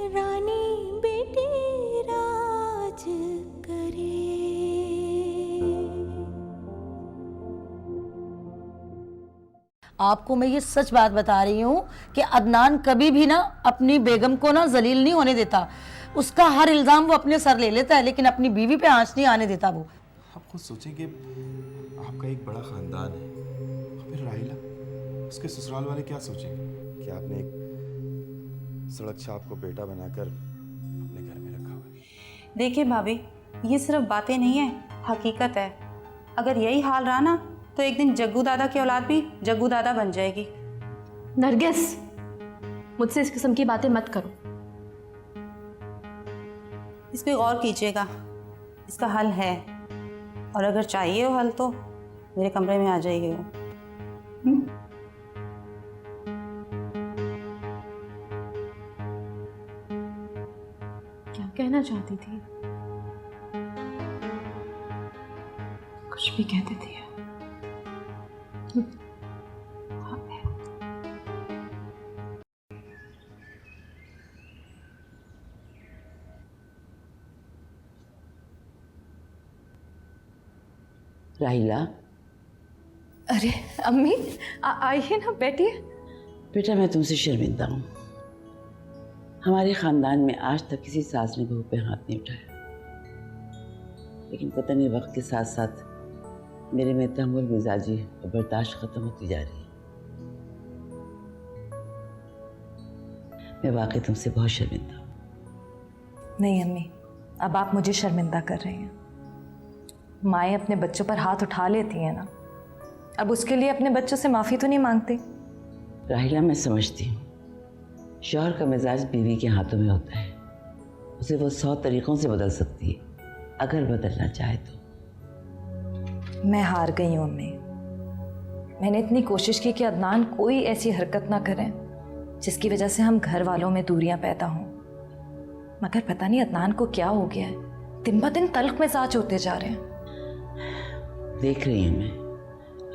रानी बेटी राज करे। आपको मैं ये सच बात बता रही हूँ कि अदनान कभी भी ना अपनी बेगम को ना जलील नहीं होने देता। उसका हर इल्ज़ाम वो अपने सर ले लेता है, लेकिन अपनी बीवी पे आंच नहीं आने देता वो। आप खुद सोचें कि आपका एक बड़ा ख़ानदान है, फिर राहिला, उसके ससुराल वाले क्या सोचेंगे कि आपने एक सड़क छाप को बेटा बनाकर अपने घर में रखा हुआ है। देखिए भाभी, ये सिर्फ बातें नहीं है, हकीकत है। अगर यही हाल रहा ना तो एक दिन जग्गू दादा की औलाद भी जग्गू दादा बन जाएगी। नरगिस, मुझसे इस किस्म की बातें मत करो। इस पे गौर कीजिएगा, इसका हल है, और अगर चाहिए हो हल तो मेरे कमरे में आ जाइए। क्या कहना चाहती थी? कुछ भी कहती थी। राहिला, अरे अम्मी, आइए ना, बैठिए। बेटा मैं तुमसे शर्मिंदा हूँ। हमारे ख़ानदान में आज तक किसी सास ने बहू पे हाथ नहीं उठाया, लेकिन पता नहीं वक्त के साथ साथ मेरे में तहम्मुल, मिजाजी और बर्दाश्त ख़त्म होती जा रही है। मैं वाकई तुमसे बहुत शर्मिंदा हूँ। नहीं अम्मी, अब आप मुझे शर्मिंदा कर रही हैं। माएँ अपने बच्चों पर हाथ उठा लेती हैं ना, अब उसके लिए अपने बच्चों से माफ़ी तो नहीं मांगती। राहिला, मैं समझती हूँ शौहर का मिजाज बीवी के हाथों में होता है, उसे वो 100 तरीक़ों से बदल सकती है अगर बदलना चाहे तो। मैं हार गई हूँ अम्मी। मैंने इतनी कोशिश की कि अदनान कोई ऐसी हरकत ना करें जिसकी वजह से हम घर वालों में दूरियां पैदा हों, मगर पता नहीं अदनान को क्या हो गया है, दिन ब दिन तल्ख मिजाज होते जा रहे हैं। देख रही हूँ मैं,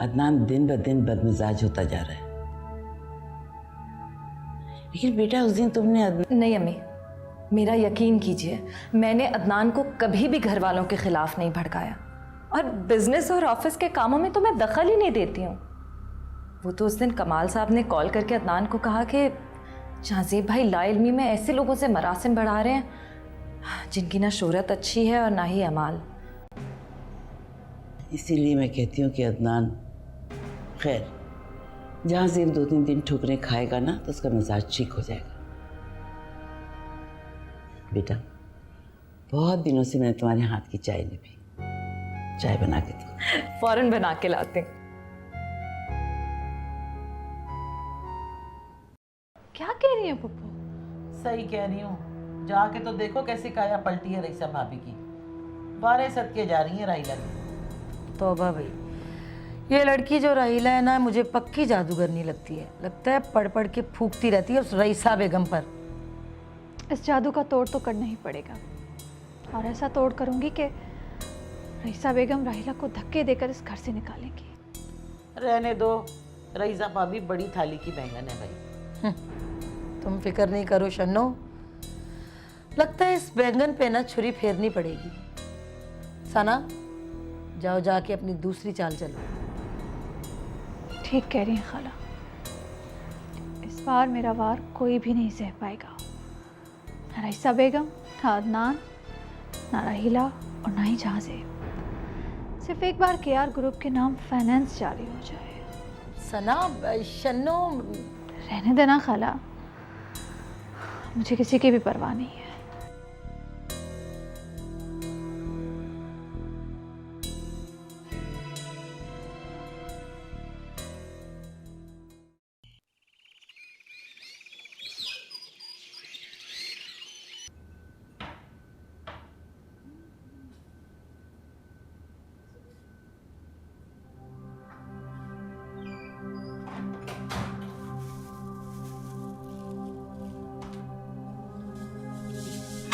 अदनान दिन ब दिन बदमिजाज होता जा रहा है। लेकिन बेटा उस दिन तुमने नहीं अम्मी, मेरा यकीन कीजिए, मैंने अदनान को कभी भी घर वालों के खिलाफ नहीं भड़काया, और बिजनेस और ऑफिस के कामों में तो मैं दखल ही नहीं देती हूँ। वो तो उस दिन कमाल साहब ने कॉल करके अदनान को कहा कि जहाज़ेब भाई लाइल्मी में ऐसे लोगों से मरासिम बढ़ा रहे हैं जिनकी ना शोहरत अच्छी है और ना ही अमाल। इसीलिए मैं कहती हूँ कि अदनान, खैर जहाँ ज़ेब 2-3 दिन ठुकरे खाएगा ना तो उसका मिजाज ठीक हो जाएगा। बेटा, बहुत दिनों से मैंने तुम्हारे हाथ की चाय नहीं पी, चाय बना के दो। फौरन बना के लाते। क्या कह रही है पप्पू? सही कह रही हूँ, जाके तो देखो कैसी काया पलटी है रईसा भाभी की। बारह सदके जा रही है राहिला की। तौबा भाई, ये लड़की जो राहिला है ना, मुझे पक्की जादूगरनी लगती है। लगता है पढ़ पढ़ के फूकती रहती है उस रईसा बेगम पर। इस जादू का तोड़ तो करना ही पड़ेगा, और ऐसा तोड़ करूंगी कि रईसा बेगम राहिला को धक्के देकर इस घर से निकालेंगी। रहने दो, रईसा भाभी बड़ी थाली की बैंगन है भाई। तुम फिक्र नहीं करो शन्नो, लगता है इस बैंगन पे ना छुरी फेरनी पड़ेगी। सना, जाओ जाके अपनी दूसरी चाल चलो। ठीक कह रही हैं खाला, इस बार मेरा वार कोई भी नहीं सह पाएगा, ना रईसा बेगम, ना अदनान, ना राहिला और ना ही जहाज़ेब। सिर्फ एक बार केआर ग्रुप के नाम फाइनेंस जारी हो जाए। सना, शन्नो, रहने देना खाला, मुझे किसी की भी परवाह नहीं है।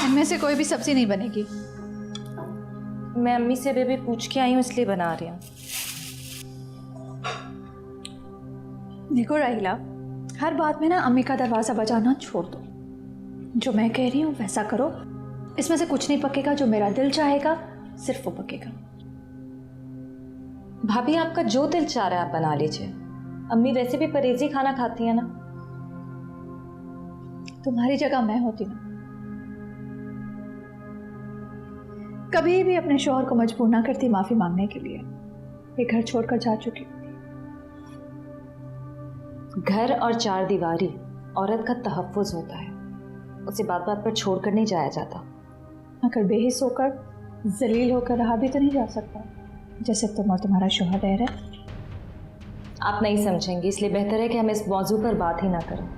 इनमें से कोई भी सब्जी नहीं बनेगी। मैं अम्मी से बेबी पूछ के आई हूँ, इसलिए बना रही हूँ। देखो राहिला, हर बात में ना अम्मी का दरवाज़ा बजाना छोड़ दो। जो मैं कह रही हूँ वैसा करो। इसमें से कुछ नहीं पकेगा, जो मेरा दिल चाहेगा सिर्फ वो पकेगा। भाभी आपका जो दिल चाह रहा है आप बना लीजिए। अम्मी वैसे भी परहेजी खाना खाती है ना। तुम्हारी जगह मैं होती ना, कभी भी अपने शौहर को मजबूर ना करती माफी मांगने के लिए। ये घर छोड़कर जा चुकी होती। घर और चार दीवारी औरत का तहफ्फुज होता है, उसे बात बात पर छोड़कर नहीं जाया जाता। अगर बेहिस होकर जलील होकर रहा भी तो नहीं जा सकता, जैसे तुम और तुम्हारा शौहर रह रहे। आप नहीं समझेंगे, इसलिए बेहतर है कि हम इस मौजू पर बात ही ना करें।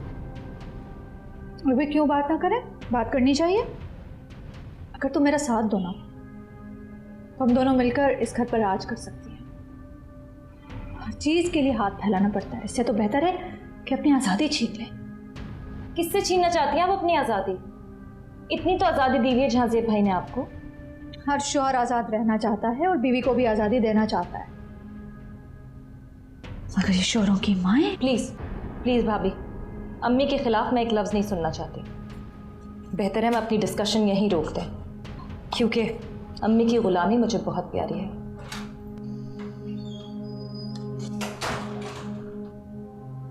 अभी क्यों बात ना करें? बात करनी चाहिए। अगर तुम मेरा साथ दो ना तो हम दोनों मिलकर इस घर पर राज कर सकती हैं। हर चीज के लिए हाथ फैलाना पड़ता है, इससे तो बेहतर है कि अपनी आज़ादी छीन लें। किससे छीनना चाहती हैं आप अपनी आज़ादी? इतनी तो आज़ादी दी हुई है जहांजेब भाई ने आपको। हर शौहर आज़ाद रहना चाहता है और बीवी को भी आज़ादी देना चाहता है। अगर ये शौहरों की माएँ। प्लीज़ प्लीज़ भाभी, अम्मी के खिलाफ मैं एक लफ्ज़ नहीं सुनना चाहती। बेहतर है हम अपनी डिस्कशन यहीं रोक दें, क्योंकि अम्मी की गुलामी मुझे बहुत प्यारी है।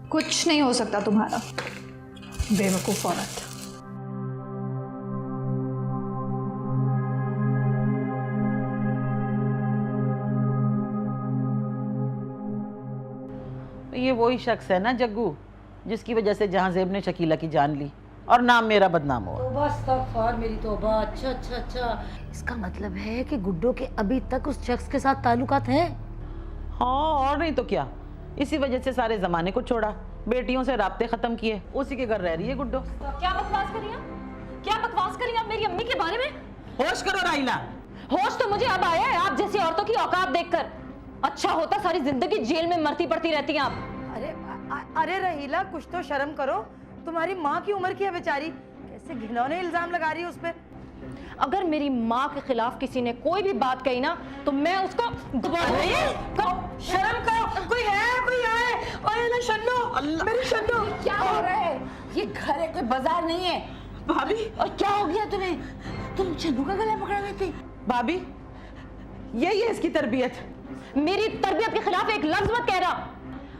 कुछ नहीं हो सकता तुम्हारा, बेवकूफ़ औरत। ये वही शख्स है ना जग्गू, जिसकी वजह से जहांजेब ने शकीला की जान ली और नाम मेरा बदनाम हुआ। तौबा अस्तगफार, मेरी तौबा। अच्छा, इसका मतलब है कि गुड्डो के अभी तक उस शख्स के साथ ताल्लुकात हैं? हाँ, और नहीं तो क्या। इसी वजह से सारे जमाने को छोड़ा, बेटियों से राब्ते खत्म किए, उसी के घर रह रही है गुड्डो। क्या बकवास करी आप? क्या बकवास करी आप मेरी अम्मी के बारे में? होश करो राहिला। होश तो मुझे अब आया है आप जैसी औरतों की औकात देखकर। अच्छा होता सारी जिंदगी जेल में मरती पड़ती रहती हैं आप। अरे रहीला, कुछ तो शर्म करो। तुम्हारी माँ की उम्र की है बेचारी, कैसे घिनौने इल्जाम लगा रही है उस पे। अगर मेरी माँ के खिलाफ किसी ने कोई भी बात कही ना तो मैं उसको शर्म करो। कोई है। ओए ना शन्नो, मेरी शन्नो। क्या हो रहा है? ये घर है, कोई बाजार नहीं है। भाभी, और क्या हो गया तुम्हें? तुम शन्नू का गला पकड़ा रहे थे। भाभी यही है इसकी तरबियत। मेरी तरबियत के खिलाफ एक लफ्ज मत कह रहा।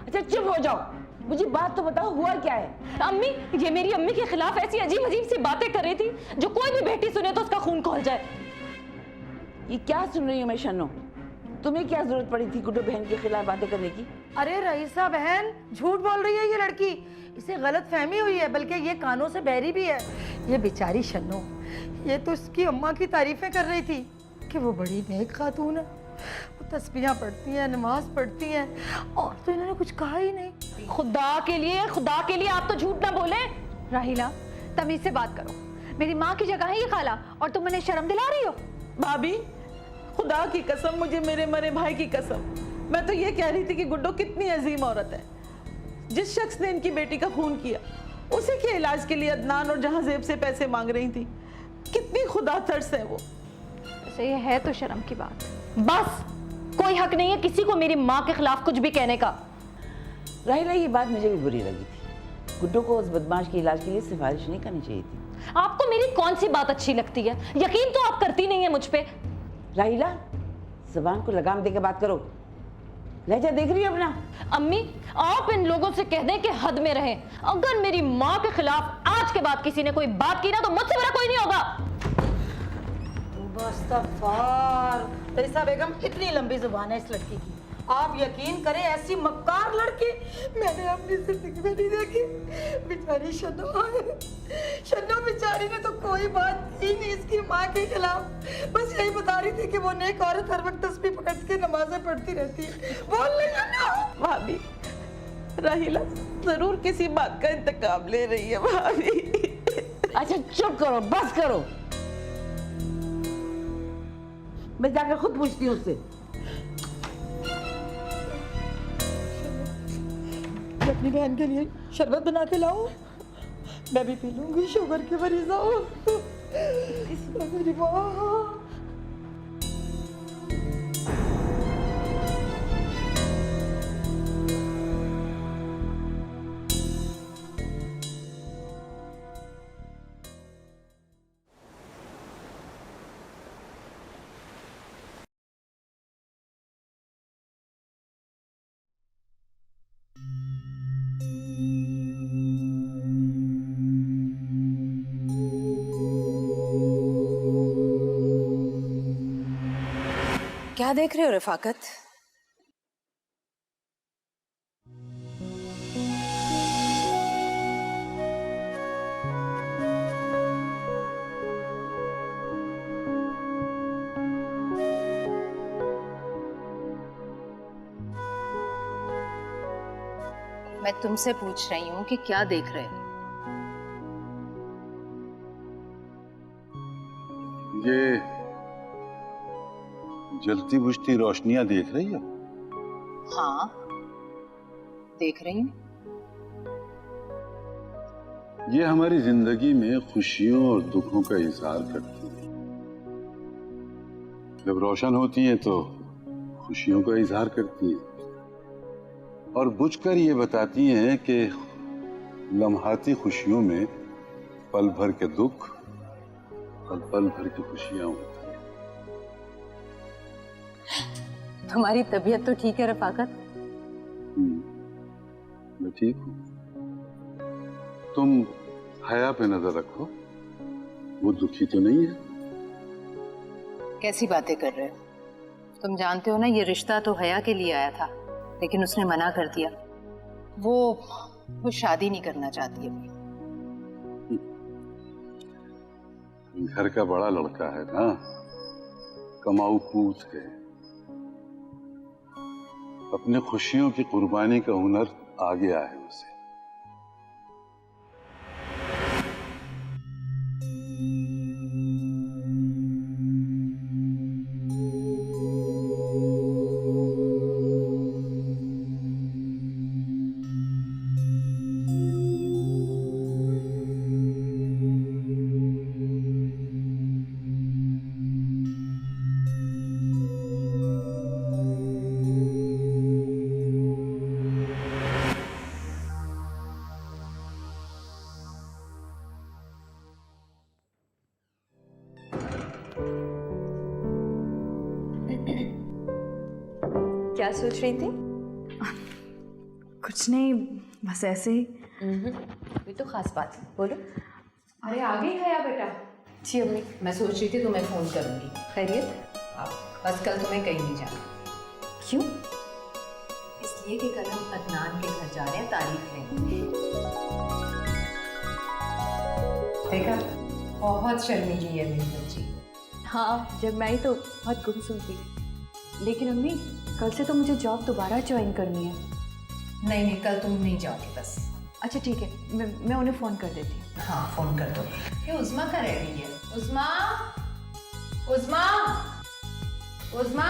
अच्छा चुप हो जाओ, मुझे बात तो बताओ, हुआ क्या है? अम्मी, ये मेरी अम्मी के खिलाफ ऐसी अजीब अजीब सी बातें कर रही थी जो कोई भी बेटी सुने तो उसका खून खौल जाए। ये क्या सुन रही हूँ मैं शन्नो? तुम्हें क्या जरूरत पड़ी थी गुड्डो बहन के खिलाफ बातें करने की? अरे रईसा बहन, झूठ बोल रही है ये लड़की। इसे गलत फहमी हुई है, बल्कि ये कानों से बहरी भी है। ये बेचारी शन्नो, ये तो उसकी अम्मा की तारीफें कर रही थी कि वो बड़ी नेक खातून है, वो तस्बीहां पढ़ती हैं, नमाज पढ़ती हैं, और तो इन्होंने कुछ कहा ही नहीं। खुदा के लिए आप तो झूठ ना बोले। राहिला, तमीज से बात करो। मेरी माँ की जगह है ये खाला, और तुम मुझे शर्म दिला रही हो। भाभी, खुदा की कसम, मुझे मेरे मरे भाई की कसम, मैं तो ये कह रही थी कि गुड्डो कितनी अजीम औरत है। जिस शख्स ने इनकी बेटी का खून किया, उसी के इलाज के लिए अदनान और जहांजेब से पैसे मांग रही थी। कितनी खुदा तरस है वो। वैसे ये है तो शर्म की बात। बस, कोई हक नहीं है किसी को मेरी माँ के खिलाफ कुछ भी कहने का। राहिला, ये बात मुझे भी बुरी लगी थी। गुड्डो को उस बदमाश के इलाज के लिए सिफारिश नहीं करनी चाहिए थी। आपको मेरी कौन सी बात अच्छी लगती है? यकीन तो आप करती नहीं है मुझ पे। राहिला, जुबान को लगाम देकर बात करो। लहजा देख रही हो अपना? अम्मी, आप इन लोगों से कह दें कि हद में रहें। अगर मेरी माँ के खिलाफ आज के बाद किसी ने कोई बात की ना तो मुझसे बड़ा कोई नहीं होगा। रईसा बेगम, इतनी लंबी जुबान है इस लड़की की। आप यकीन करें, ऐसी मक्कार लड़की मैंने अपनी जिंदगी में नहीं देखी। बेचारी शन्नो बेचारी ने तो कोई बात की नहीं इसकी माँ के खिलाफ। बस यही बता रही थी कि वो नेक औरत हर वक्त तस्बीह पकड़ के नमाजें पढ़ती रहती है। बोल ले शन्नो। भाभी, राहिला जरूर किसी बात का इंतकाम ले रही है भाभी। अच्छा चुप करो, बस करो। मैं जाकर खुद पूछती हूँ उससे। अपनी बहन के लिए शरबत बना के लाऊं? मैं भी पी लूंगी, शुगर की मरीज हूँ। मेरी माँ। क्या देख रहे हो रफाकत? मैं तुमसे पूछ रही हूँ कि क्या देख रहे हो? ये जलती बुझती रोशनियां देख रही हो? हाँ, देख रही हूँ। ये हमारी जिंदगी में खुशियों और दुखों का इजहार करती है। जब रोशन होती हैं तो खुशियों का इजहार करती है और बुझकर ये बताती हैं कि लम्हाती खुशियों में पल भर के दुख और पल भर की खुशियां होती हैं। तुम्हारी तबीयत तो ठीक है रफाकत? मैं ठीक हूँ। तुम हया पे नजर रखो, वो दुखी तो नहीं है। कैसी बातें कर रहे हो? तुम जानते हो ना, ये रिश्ता तो हया के लिए आया था, लेकिन उसने मना कर दिया। वो शादी नहीं करना चाहती अभी। घर का बड़ा लड़का है ना, कमाऊ पूत है। अपने खुशियों की कुर्बानी का हुनर आ गया है उसे। क्या सोच रही थी? कुछ नहीं, बस ऐसे ही। ये तो खास बात है, बोलो। अरे आ गई है या बेटा? जी अम्मी, मैं सोच रही थी तुम्हें फ़ोन करूँगी। खैरियत? बस कल तुम्हें कहीं नहीं जाना। क्यों? इसलिए कि कल हम अदनान के घर जा रहे हैं तारीफ लेने। देखा, बहुत शर्मीली है मेरी बच्ची। हाँ, जब मैं ही तो बहुत गुमसुम थी। लेकिन अम्मी, कल से तो मुझे जॉब दोबारा ज्वाइन करनी है। नहीं, कल तुम नहीं जाओगी बस। अच्छा ठीक है, मैं उन्हें फ़ोन कर देती हूँ। हाँ, फ़ोन कर दो। ये उज़्मा का रह गई है। उज़्मा, उज़्मा, उज़्मा।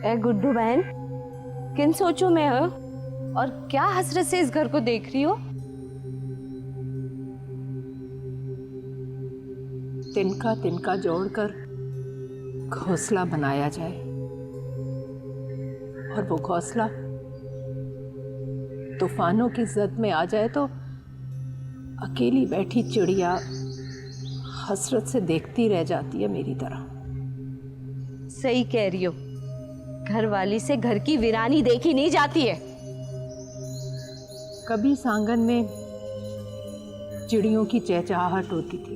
ए गुड्डू बहन, किन सोचों में हो और क्या हसरत से इस घर को देख रही हो? तिनका तिनका जोड़कर घोंसला बनाया जाए और वो घोंसला तूफानों की जद में आ जाए तो अकेली बैठी चिड़िया हसरत से देखती रह जाती है मेरी तरह। सही कह रही हो, घर वाली से घर की वीरानी देखी नहीं जाती है। कभी सांगन में चिड़ियों की चहचहाहट होती थी,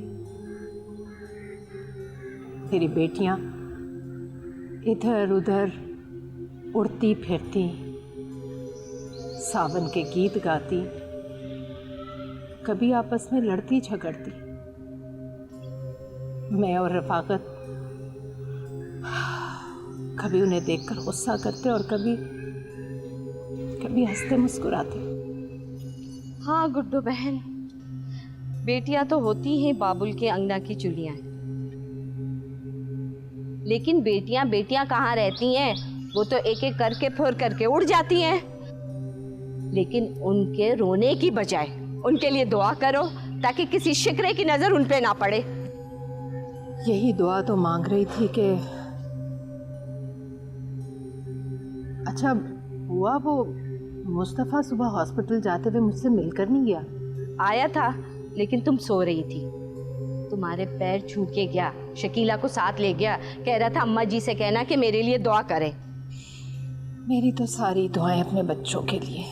तेरी बेटियां इधर उधर उड़ती फिरती, सावन के गीत गाती, कभी आपस में लड़ती झगड़ती। मैं और रफाकत कभी उन्हें देखकर गुस्सा करते और कभी कभी हंसते मुस्कुराते। हाँ गुड्डू बहन, बेटियां तो होती हैं बाबुल के अंगना की चिड़ियां, लेकिन बेटियां बेटियां कहाँ रहती हैं? वो तो एक एक करके फुर करके उड़ जाती हैं। लेकिन उनके रोने की बजाय उनके लिए दुआ करो ताकि किसी शिकरे की नजर उन पे ना पड़े। यही दुआ तो मांग रही थी कि अच्छा हुआ वो मुस्तफ़ा सुबह हॉस्पिटल जाते हुए मुझसे मिलकर नहीं गया? आया था, लेकिन तुम सो रही थी। तुम्हारे पैर छू के गया, शकीला को साथ ले गया, कह रहा था अम्मा जी से कहना कि मेरे लिए दुआ करें। मेरी तो सारी दुआएं अपने बच्चों के लिए।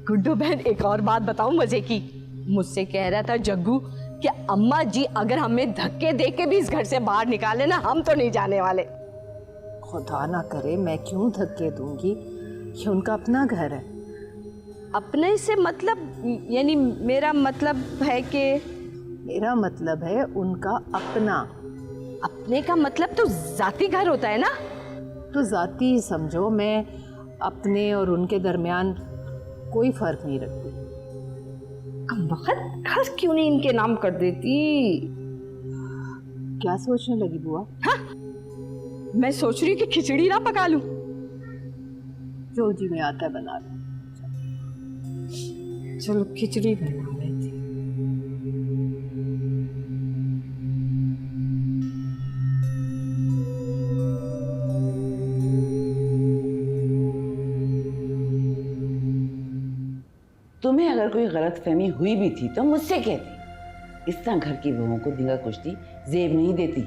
गुड्डू बहन, एक और बात बताऊं मजे की? मुझसे कह रहा था जग्गू कि अम्मा जी अगर हमें धक्के दे के भी इस घर से बाहर निकाले ना, हम तो नहीं जाने वाले। खुदा ना करे, मैं क्यों धक्के दूंगी, ये उनका अपना घर है। अपने से मतलब यानी मेरा मतलब है कि मेरा मतलब है उनका अपना। अपने का मतलब तो जाती घर होता है ना? तो जाती ही समझो, मैं अपने और उनके दरमियान कोई फर्क नहीं रखती। घर क्यों नहीं इनके नाम कर देती? क्या सोचने लगी बुआ? हाँ? मैं सोच रही हूँ कि खिचड़ी ना पका लूं। जो जी में आता है बना लो। चलो खिचड़ी बना लेती। तुम्हें अगर कोई गलतफहमी हुई भी थी तो मुझसे कहती। इस तरह घर की बहुओं को धींगा कुश्ती जेब नहीं देती।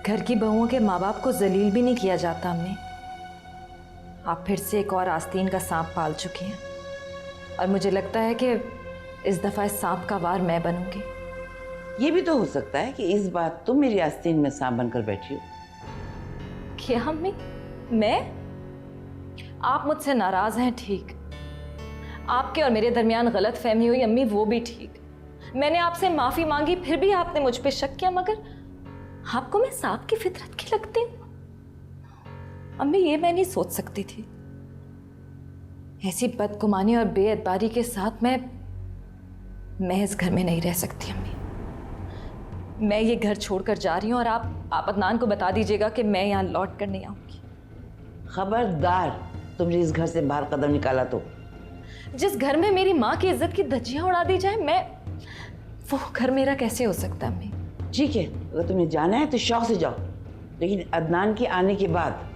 घर की बहुओं के माँ बाप को जलील भी नहीं किया जाता अम्मी। आप फिर से एक और आस्तीन का सांप पाल चुकी हैं और मुझे लगता है कि इस दफ़ा इस सांप का वार मैं बनूंगी। ये भी तो हो सकता है कि इस बार तुम मेरी आस्तीन में सांप बनकर बैठी हो। क्या अम्मी? मैं? आप मुझसे नाराज हैं, ठीक। आपके और मेरे दरमियान गलत फहमी हुई अम्मी, वो भी ठीक। मैंने आपसे माफी मांगी, फिर भी आपने मुझ पे शक किया। मगर आपको मैं सांप की फितरत की लगती हूँ? अम्मी, ये मैं नहीं सोच सकती थी। ऐसी बदगुमानी और बेअदबारी के साथ मैं इस घर में नहीं रह सकती अम्मी। मैं ये घर छोड़कर जा रही हूँ और आप अदनान को बता दीजिएगा कि मैं यहाँ लौट कर नहीं आऊंगी। खबरदार, तुमने इस घर से बाहर कदम निकाला तो। जिस घर में मेरी माँ की इज्जत की धज्जियां उड़ा दी जाए, वो घर मेरा कैसे हो सकता है अम्मी? ठीक है, अगर तुम्हें जाना है तो शौक से जाओ, लेकिन अदनान के आने के बाद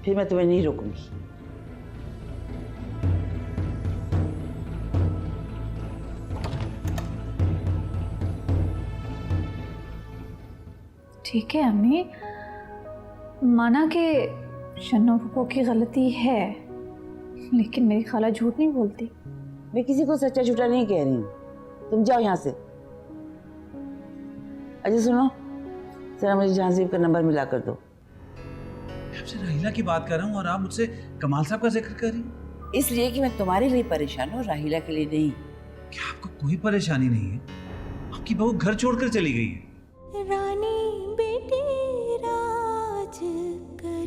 फिर मैं तुम्हें नहीं रोकूंगी। ठीक है अम्मी, माना कि शन्नो फूफो की गलती है, लेकिन मेरी खाला झूठ नहीं बोलती। मैं किसी को सच्चा झूठा नहीं कह रही हूँ। तुम जाओ यहाँ से। अच्छा सुनो, जरा मुझे जहांजीब का नंबर मिला कर दो। मैं आपसे राहिला की बात कर रहा हूँ और आप मुझसे कमाल साहब का जिक्र कर रही हैं। इसलिए कि मैं तुम्हारे लिए परेशान हूँ, राहिला के लिए नहीं। क्या आपको कोई परेशानी नहीं है? आपकी बहू घर छोड़कर चली गई है। रानी बेटी राज कर